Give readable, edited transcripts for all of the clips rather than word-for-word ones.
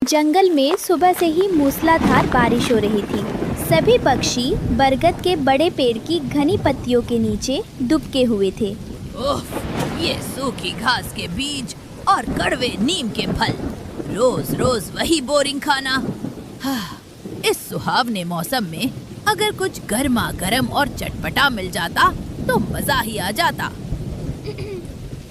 जंगल में सुबह से ही मूसलाधार बारिश हो रही थी। सभी पक्षी बरगद के बड़े पेड़ की घनी पत्तियों के नीचे दुबके हुए थे। ओह, ये सूखी घास के बीज और कड़वे नीम के फल, रोज रोज वही बोरिंग खाना। इस सुहावने मौसम में अगर कुछ गर्मा गर्म और चटपटा मिल जाता तो मजा ही आ जाता।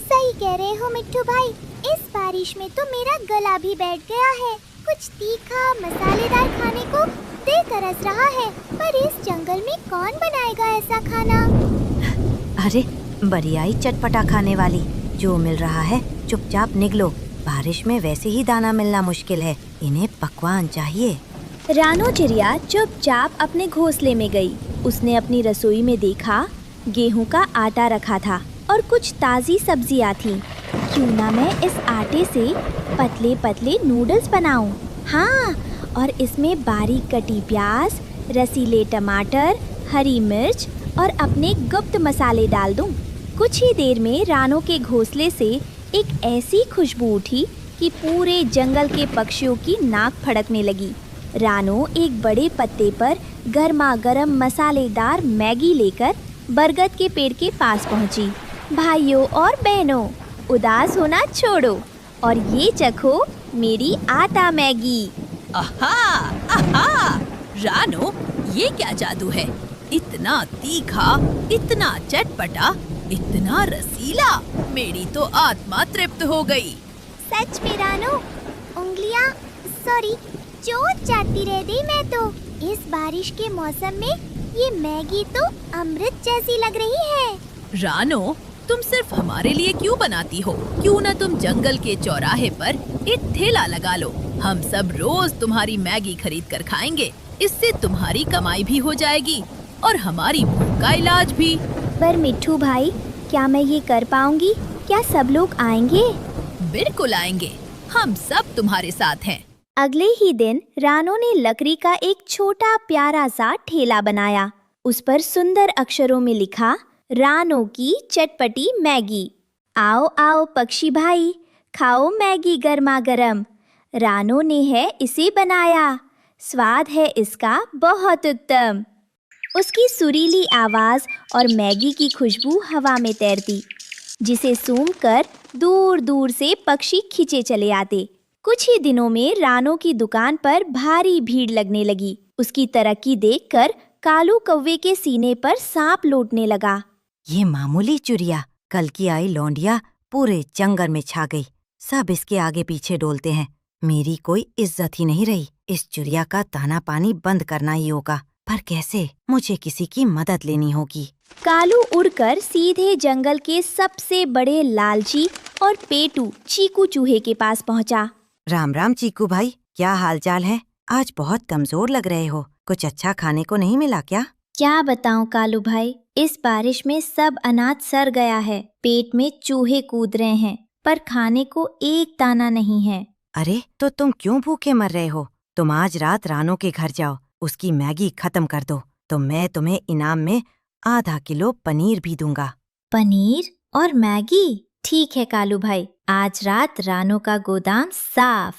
सही कह रहे हो मिट्ठू भाई, इस बारिश में तो मेरा गला भी बैठ गया है। कुछ तीखा मसालेदार खाने को दिल तरस रहा है, पर इस जंगल में कौन बनाएगा ऐसा खाना? अरे बरियाई चटपटा खाने वाली, जो मिल रहा है चुपचाप निगलो। बारिश में वैसे ही दाना मिलना मुश्किल है, इन्हें पकवान चाहिए। रानो चिड़िया चुपचाप अपने घोंसले में गई। उसने अपनी रसोई में देखा, गेहूं का आटा रखा था और कुछ ताज़ी सब्जियां थीं। क्यों ना मैं इस आटे से पतले पतले नूडल्स बनाऊं। हाँ, और इसमें बारीक कटी प्याज, रसीले टमाटर, हरी मिर्च और अपने गुप्त मसाले डाल दूं। कुछ ही देर में रानो के घोंसले से एक ऐसी खुशबू उठी कि पूरे जंगल के पक्षियों की नाक फड़कने लगी। रानो एक बड़े पत्ते पर गर्मा गर्म मसालेदार मैगी लेकर बरगद के पेड़ के पास पहुंची। भाइयों और बहनों, उदास होना छोड़ो और ये चखो मेरी आटा मैगी। आहा, आहा, रानो, ये क्या जादू है? इतना तीखा, इतना चटपटा, इतना रसीला, मेरी तो आत्मा तृप्त हो गई। सच में रानो, उंगलियां चोट चाटती रह गई मैं तो। इस बारिश के मौसम में ये मैगी तो अमृत जैसी लग रही है। रानो, तुम सिर्फ हमारे लिए क्यों बनाती हो? क्यों ना तुम जंगल के चौराहे पर एक ठेला लगा लो। हम सब रोज तुम्हारी मैगी खरीद कर खाएंगे। इससे तुम्हारी कमाई भी हो जाएगी और हमारी भूख का इलाज भी। पर मिट्ठू भाई, क्या मैं ये कर पाऊंगी? क्या सब लोग आएंगे? बिल्कुल आएंगे, हम सब तुम्हारे साथ हैं। अगले ही दिन रानो ने लकड़ी का एक छोटा प्यारा सा ठेला बनाया। उस पर सुंदर अक्षरों में लिखा, रानो की चटपटी मैगी। आओ आओ पक्षी भाई, खाओ मैगी गर्मा गर्म। रानो ने है इसे बनाया, स्वाद है इसका बहुत उत्तम। उसकी सुरीली आवाज और मैगी की खुशबू हवा में तैरती, जिसे सूंघकर दूर दूर से पक्षी खींचे चले आते। कुछ ही दिनों में रानो की दुकान पर भारी भीड़ लगने लगी। उसकी तरक्की देखकर कालू कौवे के सीने पर सांप लौटने लगा। ये मामूली चुरिया कल की आई लौंडिया पूरे जंगल में छा गई। सब इसके आगे पीछे डोलते हैं। मेरी कोई इज्जत ही नहीं रही। इस चुरिया का ताना पानी बंद करना ही होगा, पर कैसे? मुझे किसी की मदद लेनी होगी। कालू उड़कर सीधे जंगल के सबसे बड़े लालची और पेटू चीकू चूहे के पास पहुंचा। राम राम चीकू भाई, क्या हालचाल है? आज बहुत कमजोर लग रहे हो। कुछ अच्छा खाने को नहीं मिला क्या? क्या बताऊं कालू भाई, इस बारिश में सब अनाज सड़ गया है। पेट में चूहे कूद रहे हैं, पर खाने को एक दाना नहीं है। अरे तो तुम क्यों भूखे मर रहे हो? तुम आज रात रानो के घर जाओ, उसकी मैगी खत्म कर दो, तो मैं तुम्हें इनाम में आधा किलो पनीर भी दूंगा। पनीर और मैगी? ठीक है कालू भाई, आज रात रानो का गोदाम साफ।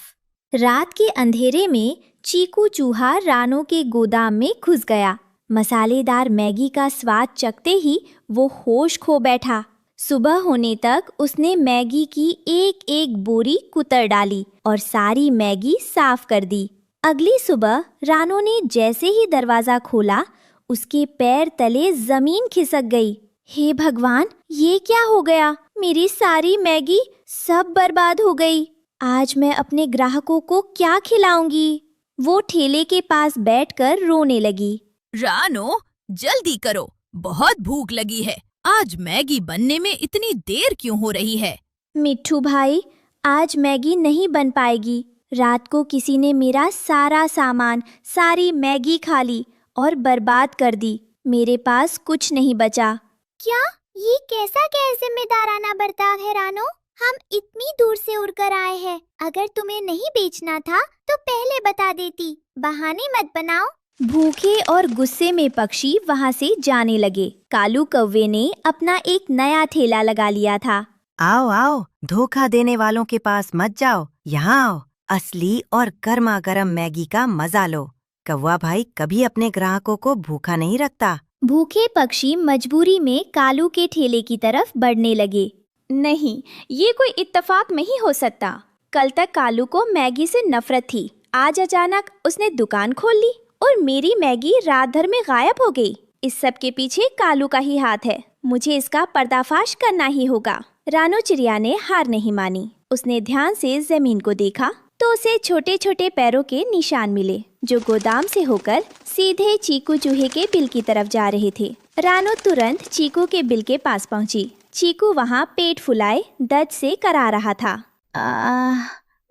रात के अंधेरे में चीकू चूहा रानो के गोदाम में घुस गया। मसालेदार मैगी का स्वाद चखते ही वो होश खो बैठा। सुबह होने तक उसने मैगी की एक एक बोरी कुतर डाली और सारी मैगी साफ कर दी। अगली सुबह रानो ने जैसे ही दरवाजा खोला, उसके पैर तले जमीन खिसक गई। हे भगवान, ये क्या हो गया? मेरी सारी मैगी सब बर्बाद हो गई। आज मैं अपने ग्राहकों को क्या खिलाऊंगी? वो ठेले के पास बैठकर रोने लगी। रानो, जल्दी करो, बहुत भूख लगी है। आज मैगी बनने में इतनी देर क्यों हो रही है? मिट्ठू भाई, आज मैगी नहीं बन पाएगी। रात को किसी ने मेरा सारा सामान, सारी मैगी खा ली और बर्बाद कर दी। मेरे पास कुछ नहीं बचा। क्या? ये कैसा गैर जिम्मेदाराना बर्ताव है रानो? हम इतनी दूर से उड़कर आए हैं। अगर तुम्हें नहीं बेचना था तो पहले बता देती। बहाने मत बनाओ। भूखे और गुस्से में पक्षी वहाँ से जाने लगे। कालू कौवे ने अपना एक नया ठेला लगा लिया था। आओ आओ, धोखा देने वालों के पास मत जाओ, यहाँ आओ। असली और गर्मा गर्म मैगी का मजा लो। कौवा भाई कभी अपने ग्राहकों को भूखा नहीं रखता। भूखे पक्षी मजबूरी में कालू के ठेले की तरफ बढ़ने लगे। नहीं, ये कोई इत्तेफाक नहीं हो सकता। कल तक कालू को मैगी से नफरत थी। आज अचानक उसने दुकान खोल ली और मेरी मैगी रात भर में गायब हो गई। इस सब के पीछे कालू का ही हाथ है। मुझे इसका पर्दाफाश करना ही होगा। रानो चिड़िया ने हार नहीं मानी। उसने ध्यान से जमीन को देखा तो उसे छोटे छोटे पैरों के निशान मिले जो गोदाम से होकर सीधे चीकू चूहे के बिल की तरफ जा रहे थे। रानो तुरंत चीकू के बिल के पास पहुंची। चीकू वहां पेट फुलाए दर्द से करा रहा था।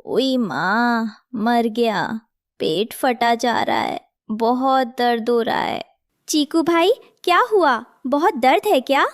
ओई माँ, मर गया। पेट फटा जा रहा है, बहुत दर्द हो रहा है। चीकू भाई, क्या हुआ? बहुत दर्द है क्या?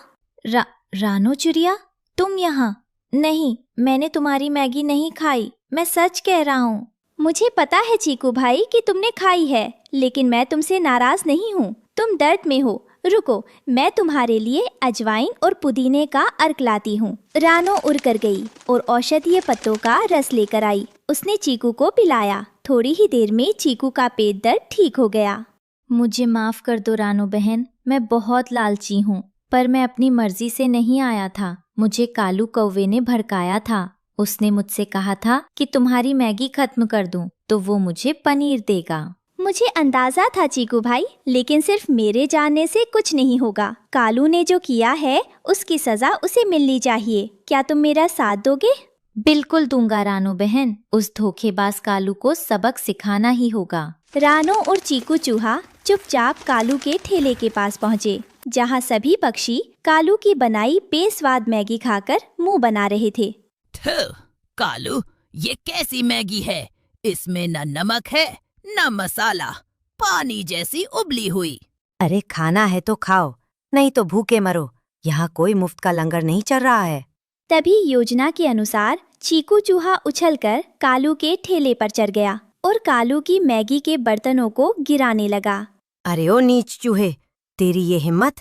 रानो चिड़िया, तुम यहाँ? नहीं, मैंने तुम्हारी मैगी नहीं खाई। मैं सच कह रहा हूँ। मुझे पता है चीकू भाई कि तुमने खाई है, लेकिन मैं तुमसे नाराज नहीं हूँ। तुम दर्द में हो। रुको, मैं तुम्हारे लिए अजवाइन और पुदीने का अर्क लाती हूँ। रानो उड़ कर गई और औषधीय पत्तों का रस लेकर आई। उसने चीकू को पिलाया। थोड़ी ही देर में चीकू का पेट दर्द ठीक हो गया। मुझे माफ कर दो रानो बहन, मैं बहुत लालची हूँ, पर मैं अपनी मर्जी से नहीं आया था। मुझे कालू कौवे ने भड़काया था। उसने मुझसे कहा था कि तुम्हारी मैगी खत्म कर दूं तो वो मुझे पनीर देगा। मुझे अंदाजा था चीकू भाई, लेकिन सिर्फ मेरे जानने से कुछ नहीं होगा। कालू ने जो किया है उसकी सजा उसे मिलनी चाहिए। क्या तुम मेरा साथ दोगे? बिल्कुल दूंगा रानो बहन। उस धोखेबाज कालू को सबक सिखाना ही होगा। रानो और चीकू चूहा चुपचाप कालू के ठेले के पास पहुँचे, जहाँ सभी पक्षी कालू की बनाई बेस्वाद मैगी खाकर मुंह बना रहे थे। कालू, ये कैसी मैगी है? इसमें न नमक है न मसाला, पानी जैसी उबली हुई। अरे खाना है तो खाओ, नहीं तो भूखे मरो। यहाँ कोई मुफ्त का लंगर नहीं चल रहा है। तभी योजना के अनुसार चीकू चूहा उछलकर कालू के ठेले पर चढ़ गया और कालू की मैगी के बर्तनों को गिराने लगा। अरे ओ नीच चूहे, तेरी ये हिम्मत!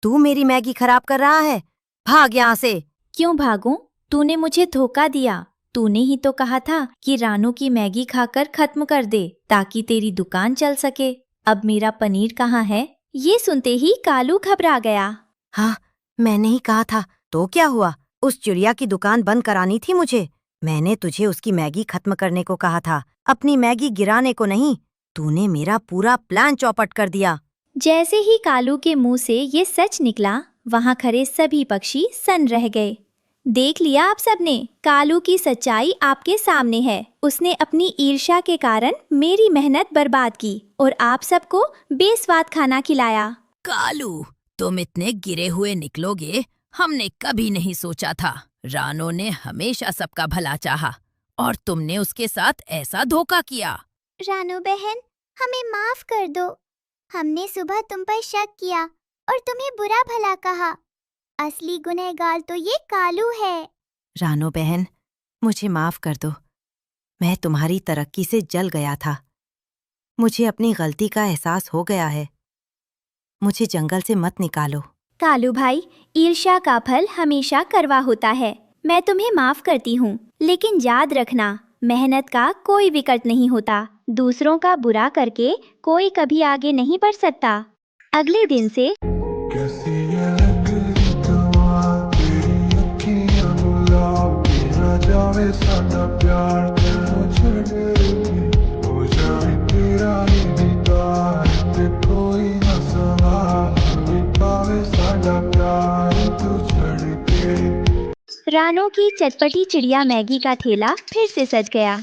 तू मेरी मैगी खराब कर रहा है। भाग यहाँ से। क्यों भागूं? तूने मुझे धोखा दिया। तूने ही तो कहा था कि रानो की मैगी खाकर खत्म कर दे ताकि तेरी दुकान चल सके। अब मेरा पनीर कहाँ है? ये सुनते ही कालू घबरा गया। हाँ, मैंने ही कहा था। तो क्या हुआ? उस चिड़िया की दुकान बंद करानी थी मुझे। मैंने तुझे उसकी मैगी खत्म करने को कहा था, अपनी मैगी गिराने को नहीं। तूने मेरा पूरा प्लान चौपट कर दिया। जैसे ही कालू के मुंह से ये सच निकला, वहाँ खड़े सभी पक्षी सन्न रह गए। देख लिया आप सबने, कालू की सच्चाई आपके सामने है। उसने अपनी ईर्ष्या के कारण मेरी मेहनत बर्बाद की और आप सबको बेस्वाद खाना खिलाया। कालू, तुम इतने गिरे हुए निकलोगे, हमने कभी नहीं सोचा था। रानो ने हमेशा सबका भला चाहा और तुमने उसके साथ ऐसा धोखा किया। रानो बहन, हमें माफ कर दो। हमने सुबह तुम पर शक किया और तुम्हें बुरा भला कहा। असली गुनहगार तो ये कालू है। रानो बहन, मुझे माफ कर दो। मैं तुम्हारी तरक्की से जल गया था। मुझे अपनी गलती का एहसास हो गया है। मुझे जंगल से मत निकालो। कालू भाई, ईर्ष्या का फल हमेशा कड़वा होता है। मैं तुम्हें माफ करती हूँ, लेकिन याद रखना, मेहनत का कोई विकल्प नहीं होता। दूसरों का बुरा करके कोई कभी आगे नहीं बढ़ सकता। अगले दिन से रानो की चटपटी चिड़िया मैगी का ठेला फिर से सज गया।